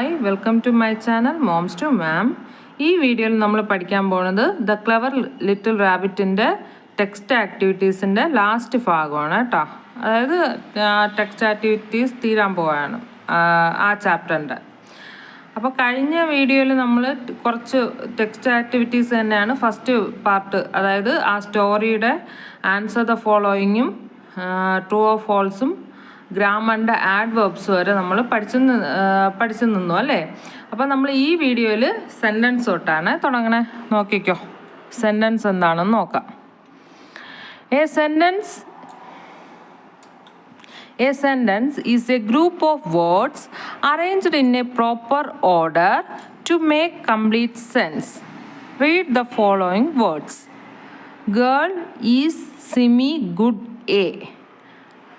Hi welcome to my channel moms to mom. ഈ വീഡിയോയിൽ നമ്മൾ പഠിക്കാൻ പോകുന്നത് ദ ക്ലെവർ ലിറ്റിൽ റാബിറ്റിൻ്റെ ടെക്സ്റ്റ് ആക്ടിവിറ്റീസിൻ്റെ ലാസ്റ്റ് ഭാഗമാണ് കേട്ടോ. അതായത് ടെക്സ്റ്റ് ആക്ടിവിറ്റീസ് തീരാൻ പോവുകയാണ് ആ ചാപ്റ്ററിൻ്റെ. അപ്പോൾ കഴിഞ്ഞ വീഡിയോയിൽ നമ്മൾ കുറച്ച് ടെക്സ്റ്റ് ആക്ടിവിറ്റീസ് തന്നെയാണ് ഫസ്റ്റ് പാർട്ട്, അതായത് ആ സ്റ്റോറിയുടെ ആൻസർ ദ ഫോളോയിങ്ങും ട്രൂ ഓർ ഫോൾസും ഗ്രാമറിൻ്റെ ആഡ്വേർബ്സ് വരെ നമ്മൾ പഠിച്ചു നിന്നു അല്ലേ. അപ്പോൾ നമ്മൾ ഈ വീഡിയോയിൽ സെൻറ്റൻസ് തൊട്ടാണ് തുടങ്ങണേ. നോക്കിക്കോ സെൻറ്റൻസ് എന്താണെന്ന് നോക്കാം. A sentence is a group of words arranged in a proper order to make complete sense. Read the following words. Girl is Simi good A.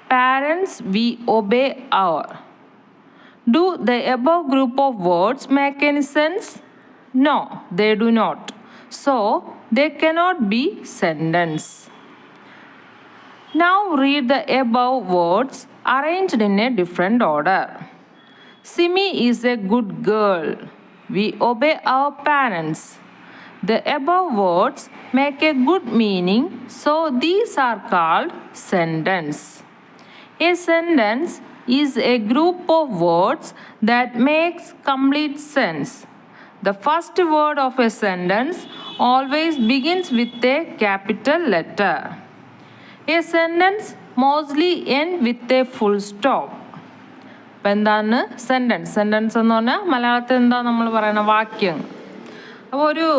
Parents we obey our. Do the above group of words make any sense? No, they do not. So, they cannot be sentence. Now read the above words arranged in a different order. Simi is a good girl. We obey our parents. The above words make a good meaning, so these are called sentence. A sentence is a group of words that makes complete sense. The first word of a sentence always begins with a capital letter. A sentence mostly ends with a full stop. അപ്പം എന്താണ് sentence എന്ന് പറഞ്ഞാൽ മലയാളത്തിൽ എന്താ നമ്മൾ പറയുന്നത്, വാക്യം. അപ്പോൾ ഒരു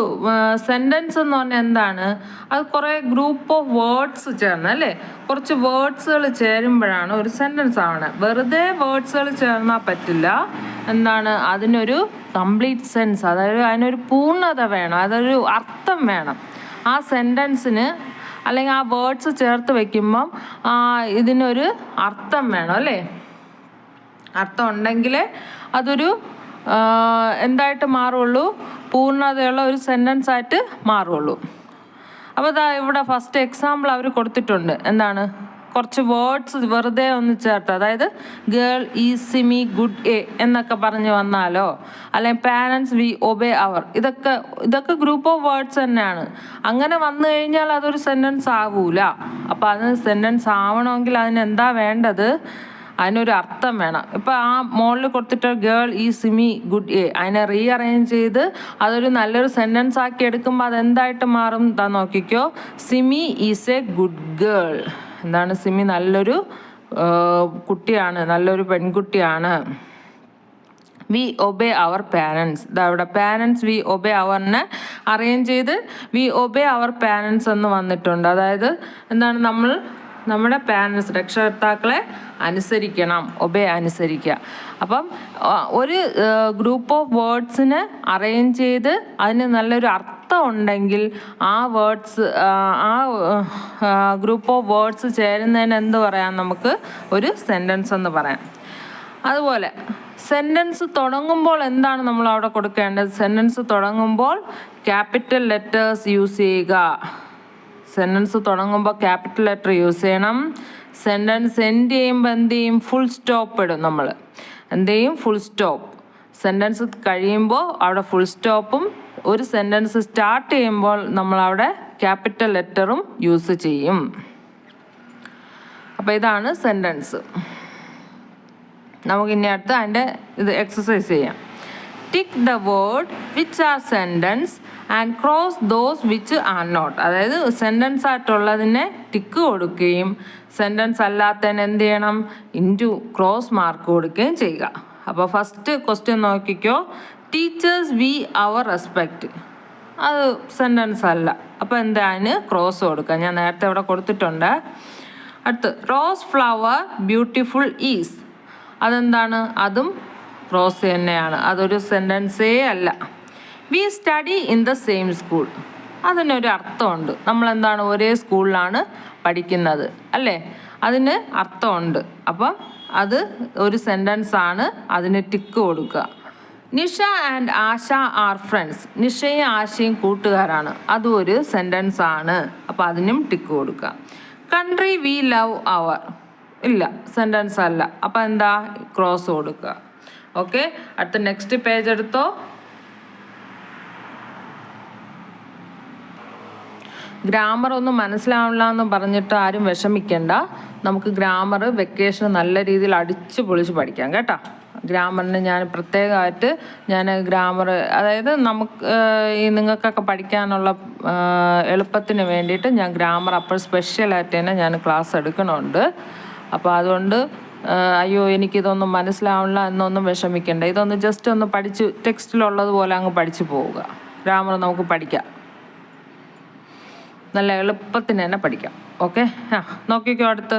സെൻറ്റൻസ് എന്ന് പറഞ്ഞാൽ എന്താണ്, അത് കുറേ ഗ്രൂപ്പ് ഓഫ് വേർഡ്സ് ചേർന്ന് അല്ലേ, കുറച്ച് വേർഡ്സുകൾ ചേരുമ്പോഴാണ് ഒരു സെൻറ്റൻസ് ആവണത്. വെറുതെ വേർഡ്സുകൾ ചേർന്നാൽ പറ്റില്ല. എന്താണ്, അതിനൊരു കംപ്ലീറ്റ് സെൻസ്, അതായത് അതിനൊരു പൂർണ്ണത വേണം, അതൊരു അർത്ഥം വേണം ആ സെൻറ്റൻസിന്. അല്ലെങ്കിൽ ആ വേർഡ്സ് ചേർത്ത് വയ്ക്കുമ്പം ഇതിനൊരു അർത്ഥം വേണം അല്ലേ. അർത്ഥം ഉണ്ടെങ്കിലേ അതൊരു എന്തായിട്ട് മാറുള്ളൂ, പൂർണ്ണതയുള്ള ഒരു സെൻറ്റൻസ് ആയിട്ട് മാറുള്ളൂ. അപ്പോൾ ഇതാ ഇവിടെ ഫസ്റ്റ് എക്സാമ്പിൾ അവർ കൊടുത്തിട്ടുണ്ട്. എന്താണ്, കുറച്ച് വേർഡ്സ് വെറുതെ ഒന്ന് ചേർത്ത്, അതായത് girl is Simi good A എന്നൊക്കെ പറഞ്ഞ് വന്നാലോ, അല്ലെങ്കിൽ പാരൻസ് വി ഒബേ അവർ, ഇതൊക്കെ ഗ്രൂപ്പ് ഓഫ് വേർഡ്സ് തന്നെയാണ്. അങ്ങനെ വന്നു കഴിഞ്ഞാൽ അതൊരു സെൻറ്റൻസ് ആവൂല. അപ്പോൾ അത് സെൻറ്റൻസ് ആവണമെങ്കിൽ അതിനെന്താ വേണ്ടത്, അതിനൊരു അർത്ഥം വേണം. ഇപ്പോൾ ആ മോളിൽ കൊടുത്തിട്ട് ഗേൾ ഈ സിമി ഗുഡ് എ, അതിനെ റീഅറേഞ്ച് ചെയ്ത് അതൊരു നല്ലൊരു സെൻറ്റൻസ് ആക്കി എടുക്കുമ്പോൾ അതെന്തായിട്ട് മാറും, എന്താ നോക്കിക്കോ. Simi is A good girl. എന്താണ്, സിമി നല്ലൊരു കുട്ടിയാണ്, നല്ലൊരു പെൺകുട്ടിയാണ്. വി ഒബേ അവർ പാരൻസ്, ഇതവിടെ പാരൻസ് വി ഒബേ അവറിനെ അറേഞ്ച് ചെയ്ത് വി ഒബേ അവർ പാരൻസ് എന്ന് വന്നിട്ടുണ്ട്. അതായത് എന്താണ്, നമ്മുടെ പാരൻസ് രക്ഷകർത്താക്കളെ അനുസരിക്കണം, ഒബേ അനുസരിക്കുക. അപ്പം ഒരു ഗ്രൂപ്പ് ഓഫ് വേർഡ്സിനെ അറേഞ്ച് ചെയ്ത് അതിന് നല്ലൊരു അർത്ഥം ഉണ്ടെങ്കിൽ ആ വേർഡ്സ്, ആ ഗ്രൂപ്പ് ഓഫ് വേർഡ്സ് ചേരുന്നതിന് എന്ത് പറയാം, നമുക്ക് ഒരു സെൻറ്റൻസ് എന്ന് പറയാം. അതുപോലെ സെൻറ്റൻസ് തുടങ്ങുമ്പോൾ എന്താണ് നമ്മൾ അവിടെ കൊടുക്കേണ്ടത്, സെൻറ്റൻസ് തുടങ്ങുമ്പോൾ ക്യാപിറ്റൽ ലെറ്റേഴ്സ് യൂസ് ചെയ്യുക. സെൻറ്റൻസ് തുടങ്ങുമ്പോൾ ക്യാപിറ്റൽ ലെറ്റർ യൂസ് ചെയ്യണം. സെൻറ്റൻസ് എൻഡ് ചെയ്യുമ്പോൾ എന്ത് ചെയ്യും, ഫുൾ സ്റ്റോപ്പ് ഇടും. നമ്മൾ എന്ത് ചെയ്യും, ഫുൾ സ്റ്റോപ്പ്. സെൻറ്റൻസ് കഴിയുമ്പോൾ അവിടെ ഫുൾ സ്റ്റോപ്പും, ഒരു സെൻറ്റൻസ് സ്റ്റാർട്ട് ചെയ്യുമ്പോൾ നമ്മളവിടെ ക്യാപിറ്റൽ ലെറ്ററും യൂസ് ചെയ്യും. അപ്പോൾ ഇതാണ് സെൻറ്റൻസ്. നമുക്കിനി അടുത്ത് അതിൻ്റെ ഇത് എക്സസൈസ് ചെയ്യാം. Tick the word which are sentence and cross those which are not. അതായത് സെൻറ്റൻസ് ആയിട്ടുള്ളതിനെ ടിക്ക് കൊടുക്കുകയും സെൻറ്റൻസ് അല്ലാത്തതിന് എന്ത് ചെയ്യണം, ഇൻറ്റു ക്രോസ് മാർക്ക് കൊടുക്കുകയും ചെയ്യുക. അപ്പോൾ ഫസ്റ്റ് ക്വസ്റ്റ്യൻ നോക്കിക്കോ. ടീച്ചേഴ്സ് വി അവർ റെസ്പെക്റ്റ്, അത് സെൻറ്റൻസ് അല്ല. അപ്പോൾ എന്താ, അതിന് ക്രോസ് കൊടുക്കുക. ഞാൻ നേരത്തെ ഇവിടെ കൊടുത്തിട്ടുണ്ട്. അടുത്ത് റോസ് ഫ്ലവർ ബ്യൂട്ടിഫുൾ ഈസ്, അതെന്താണ്, അതും ക്രോസ് തന്നെയാണ്, അതൊരു സെൻറ്റൻസേ അല്ല. We study in the same school, അതിനൊരു അർത്ഥമുണ്ട്. നമ്മളെന്താണ്, ഒരേ സ്കൂളിലാണ് പഠിക്കുന്നത് അല്ലേ, അതിന് അർത്ഥമുണ്ട്. അപ്പം അത് ഒരു സെൻറ്റൻസ് ആണ്, അതിന് ടിക്ക് കൊടുക്കുക. Nisha and Asha are friends, നിഷയും ആശയും കൂട്ടുകാരാണ്, അതും ഒരു സെൻറ്റൻസ് ആണ്. അപ്പോൾ അതിനും ടിക്ക് കൊടുക്കുക. കൺട്രി വി ലവ് അവർ, ഇല്ല സെൻറ്റൻസ് അല്ല. അപ്പോൾ എന്താ, ക്രോസ് കൊടുക്കുക. ഓക്കെ, അടുത്ത നെക്സ്റ്റ് പേജ് എടുത്തോ. ഗ്രാമർ ഒന്നും മനസ്സിലാവില്ല എന്ന് പറഞ്ഞിട്ട് ആരും വിഷമിക്കേണ്ട. നമുക്ക് ഗ്രാമർ വെക്കേഷൻ നല്ല രീതിയിൽ അടിച്ചു പൊളിച്ച് പഠിക്കാം കേട്ടോ. ഗ്രാമറിന് ഞാൻ പ്രത്യേകമായിട്ട് ഗ്രാമർ, അതായത് നമുക്ക് ഈ നിങ്ങൾക്കൊക്കെ പഠിക്കാനുള്ള എളുപ്പത്തിന് വേണ്ടിയിട്ട് ഞാൻ ഗ്രാമർ അപ്പോൾ സ്പെഷ്യലായിട്ട് തന്നെ ഞാൻ ക്ലാസ് എടുക്കണുണ്ട്. അപ്പോൾ അതുകൊണ്ട് അയ്യോ എനിക്കിതൊന്നും മനസ്സിലാവില്ല എന്നൊന്നും വിഷമിക്കേണ്ട. ഇതൊന്ന് ജസ്റ്റ് ഒന്ന് പഠിച്ച് ടെക്സ്റ്റിലുള്ളതുപോലെ അങ്ങ് പഠിച്ചു പോവുക. ഗ്രാമർ നമുക്ക് പഠിക്കാം, നല്ല എളുപ്പത്തിന് തന്നെ പഠിക്കാം. ഓക്കെ, നോക്കിക്കോ. അടുത്ത്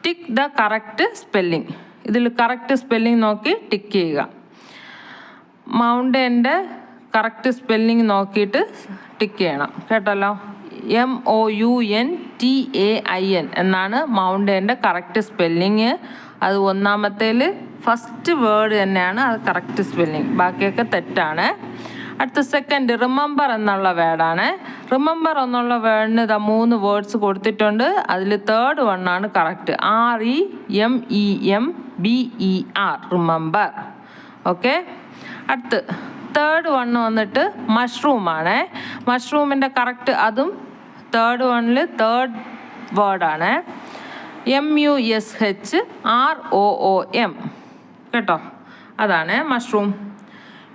ടിക്ക് ദ കറക്റ്റ് സ്പെല്ലിങ്. ഇതിൽ കറക്റ്റ് സ്പെല്ലിങ് നോക്കി ടിക്ക് ചെയ്യുക. മൗണ്ടൻ്റെ കറക്റ്റ് സ്പെല്ലിങ് നോക്കിയിട്ട് ടിക്ക് ചെയ്യണം കേട്ടല്ലോ. MOUNTAIN എന്നാണ് മൗണ്ടൻ്റെ കറക്റ്റ് സ്പെല്ലിങ്. അത് ഒന്നാമത്തേൽ ഫസ്റ്റ് വേർഡ് തന്നെയാണ് അത് കറക്റ്റ് സ്പെല്ലിങ്, ബാക്കിയൊക്കെ തെറ്റാണ്. അടുത്ത സെക്കൻഡ് റിമെമ്പർ എന്നുള്ള വേർഡാണ്. റിമെമ്പർ എന്നുള്ള വേർഡിന് 3 വേർഡ്സ് കൊടുത്തിട്ടുണ്ട്. അതിൽ തേർഡ് വണ്ണാണ് കറക്റ്റ്. REMEMBER remember. ഓക്കെ, അടുത്ത് തേർഡ് വണ്ണ് വന്നിട്ട് മഷ്റൂമാണ്. മഷ്റൂമിൻ്റെ കറക്റ്റ് അതും തേർഡ് വണ്ണിൽ തേർഡ് വേർഡാണ്. MUSHROOM കേട്ടോ, അതാണ് മഷ്റൂം.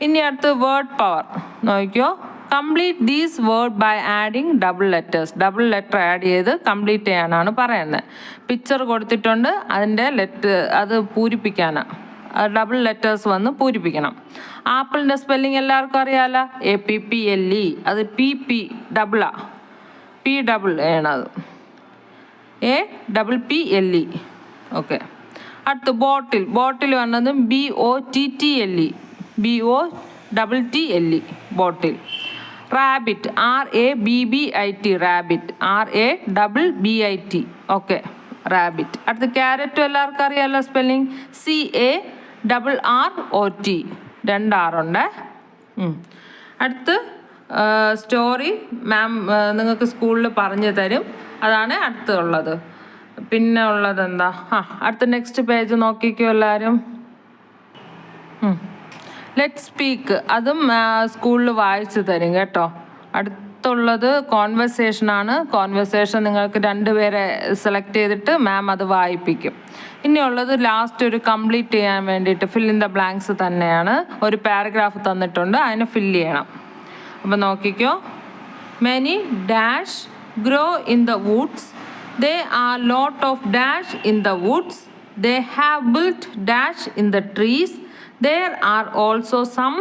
ഇനി അടുത്ത് വേർഡ് പവർ നോക്കിയോ. Complete these word by adding double letters. Double letter add ചെയ്ത് കംപ്ലീറ്റ് ചെയ്യാനാണ് പറയുന്നത്. പിക്ചർ കൊടുത്തിട്ടുണ്ട്, അതിൻ്റെ അത് പൂരിപ്പിക്കാനാണ്. ഡബിൾ ലെറ്റേഴ്സ് വന്ന് പൂരിപ്പിക്കണം. ആപ്പിളിൻ്റെ സ്പെല്ലിംഗ് എല്ലാവർക്കും അറിയാമല്ലോ, APPLE. അത് PP ഡബിളാ, P ഡബിൾ ആണത്, APPLE. ഓക്കെ, അടുത്ത് ബോട്ടിൽ. ബോട്ടിൽ വന്നത് BOTTLE, BOTTLE bottle. Rabbit, RABBIT rabbit, RABBIT. Okay, rabbit. അടുത്ത് ക്യാരറ്റും എല്ലാവർക്കും അറിയാമല്ലോ സ്പെല്ലിംഗ്, CARROT, 2 R ഉണ്ട്. അടുത്ത് സ്റ്റോറി മാം നിങ്ങൾക്ക് സ്കൂളിൽ പറഞ്ഞു തരും, അതാണ് അടുത്തുള്ളത്. പിന്നെ ഉള്ളത് എന്താ, അടുത്ത നെക്സ്റ്റ് പേജ് നോക്കിക്കോ എല്ലാവരും. ലെറ്റ് സ്പീക്ക്, അതും സ്കൂളിൽ വായിച്ചു തരും കേട്ടോ. അടുത്തുള്ളത് കോൺവെർസേഷനാണ്. കോൺവെർസേഷൻ നിങ്ങൾക്ക് 2 പേരെ സെലക്ട് ചെയ്തിട്ട് മാം അത് വായിപ്പിക്കും. ഇനിയുള്ളത് ലാസ്റ്റ് ഒരു കംപ്ലീറ്റ് ചെയ്യാൻ വേണ്ടിയിട്ട് ഫിൽ ഇൻ ദ ബ്ലാങ്ക്സ് തന്നെയാണ്. ഒരു പാരഗ്രാഫ് തന്നിട്ടുണ്ട്, അതിന് ഫില്ല് ചെയ്യണം. അപ്പം നോക്കിക്കോ. Many dash grow in the Woods, they are lot of dash in the Woods, they have built dash in the trees, there are also some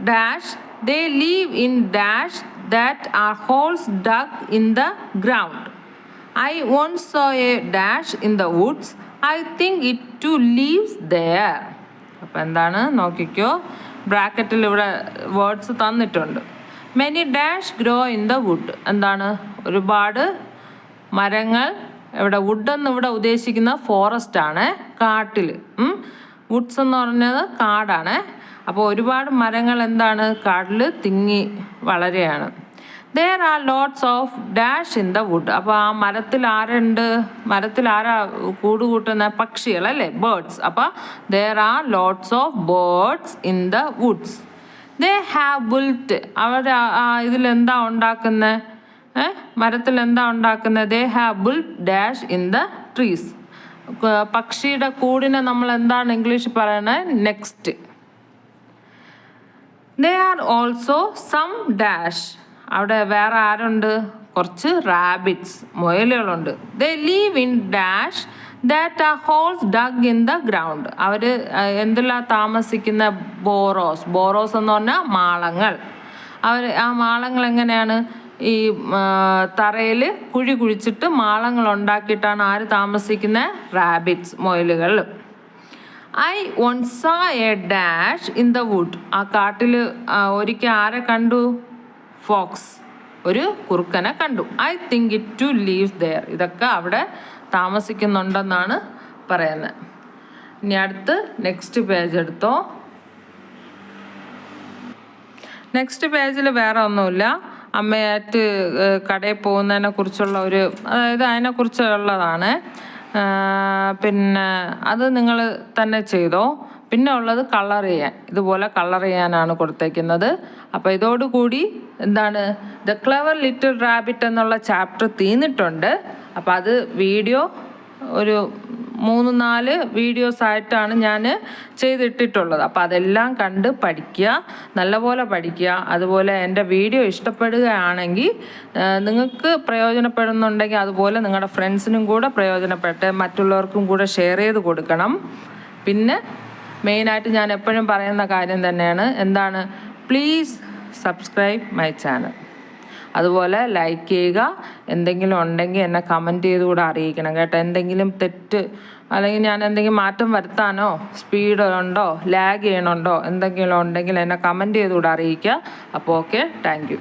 dash, they live in dash that are holes dug in the ground. I once saw a dash in the woods, I think it too lives there. അപ്പോൾ എന്താണ് നോക്കിക്കോ, ബ്രാക്കറ്റിൽ ഇവിടെ words തന്നിട്ടുണ്ട്. Many dash grow in the wood, എന്താണ് ഒരുപാട് മരങ്ങൾ. ഇവിടെ വുഡെന്ന് ഇവിടെ ഉദ്ദേശിക്കുന്ന ഫോറസ്റ്റ് ആണ്, കാട്ടിൽ. വുഡ്സ് എന്ന് പറഞ്ഞത് കാടാണ്. അപ്പോൾ ഒരുപാട് മരങ്ങൾ എന്താണ് കാട്ടിൽ തിങ്ങി വളരെയാണ്. there are lots of dash in the wood. അപ്പോൾ ആ മരത്തിൽ ആരുണ്ട്, മരത്തിൽ ആരാ കൂടുകൂട്ടുന്ന പക്ഷികളല്ലേ, ബേർഡ്സ്. അപ്പോൾ there are lots of birds in the woods. they have built, അവർ ഇതിലെന്താ ഉണ്ടാക്കുന്നത്, മരത്തിൽ എന്താ ഉണ്ടാക്കുന്നത്, they have built dash in the trees. പക്ഷിയുടെ കൂടിനെ നമ്മൾ എന്താണ് ഇംഗ്ലീഷിൽ പറയുന്നത്, next. They are also some dash, അവിടെ വേറെ ആരുണ്ട്, കുറച്ച് റാബിറ്റ്സ്, മുയലുകളുണ്ട്. They live in dash that are holes dug in the ground. അവർ എന്തെല്ലാം താമസിക്കുന്ന ബോറോസ്. ബോറോസ് എന്ന് പറഞ്ഞാൽ മാളങ്ങൾ. ആ മാളങ്ങൾ എങ്ങനെയാണ്, ഈ തറയിൽ കുഴി കുഴിച്ചിട്ട് മാളങ്ങൾ ഉണ്ടാക്കിയിട്ടാണ് ആര് താമസിക്കുന്നത്, റാബിറ്റ്സ്, മുയലുകൾ. I once saw a dash in the wood, ആ കാട്ടിൽ ഒരിക്കൽ ആരെ കണ്ടു, ഫോക്സ്, ഒരു കുറുക്കനെ കണ്ടു. I think it to lives there, ഇതൊക്കെ അവിടെ താമസിക്കുന്നുണ്ടെന്നാണ് പറയുന്നത്. ഇനി അടുത്ത് നെക്സ്റ്റ് പേജ് എടുത്തോ. നെക്സ്റ്റ് പേജിൽ വേറെ ഒന്നുമില്ല, അമ്മയായിട്ട് കടയിൽ പോകുന്നതിനെ കുറിച്ചുള്ള ഒരു, അതായത് അതിനെക്കുറിച്ചുള്ളതാണ്. പിന്നെ അത് നിങ്ങൾ തന്നെ ചെയ്തോ. പിന്നെ ഉള്ളത് കളർ ചെയ്യാൻ, ഇതുപോലെ കളർ ചെയ്യാനാണ് കൊടുത്തേക്കുന്നത്. അപ്പോൾ ഇതോടുകൂടി എന്താണ് ദ ക്ലെവർ ലിറ്റിൽ റാബിറ്റ് എന്നുള്ള ചാപ്റ്റർ തീർന്നിട്ടുണ്ട്. അപ്പോൾ അത് വീഡിയോ ഒരു 3-4 വീഡിയോസായിട്ടാണ് ഞാൻ ചെയ്തിട്ടിട്ടുള്ളത്. അപ്പോൾ അതെല്ലാം കണ്ട് പഠിക്കുക, നല്ലപോലെ പഠിക്കുക. അതുപോലെ എൻ്റെ വീഡിയോ ഇഷ്ടപ്പെടുകയാണെങ്കിൽ നിങ്ങൾക്ക് പ്രയോജനപ്പെടുന്നുണ്ടെങ്കിൽ അതുപോലെ നിങ്ങളുടെ ഫ്രണ്ട്സിനും കൂടെ പ്രയോജനപ്പെട്ട് മറ്റുള്ളവർക്കും കൂടെ ഷെയർ ചെയ്ത് കൊടുക്കണം. പിന്നെ മെയിനായിട്ട് ഞാൻ എപ്പോഴും പറയുന്ന കാര്യം തന്നെയാണ്, എന്താണ്, പ്ലീസ് സബ്സ്ക്രൈബ് മൈ ചാനൽ. അതുപോലെ ലൈക്ക് ചെയ്യുക. എന്തെങ്കിലും ഉണ്ടെങ്കിൽ എന്നെ കമൻറ്റ് ചെയ്ത് കൂടെ അറിയിക്കണം കേട്ടോ. എന്തെങ്കിലും തെറ്റ് അല്ലെങ്കിൽ ഞാൻ എന്തെങ്കിലും മാറ്റം വരുത്താനോ സ്പീഡ് ഉണ്ടോ ലാഗ് ചെയ്യണുണ്ടോ എന്തെങ്കിലും ഉണ്ടെങ്കിൽ എന്നെ കമൻറ്റ് ചെയ്ത് കൂടെ അറിയിക്കുക. അപ്പോൾ ഓക്കെ, താങ്ക് യു.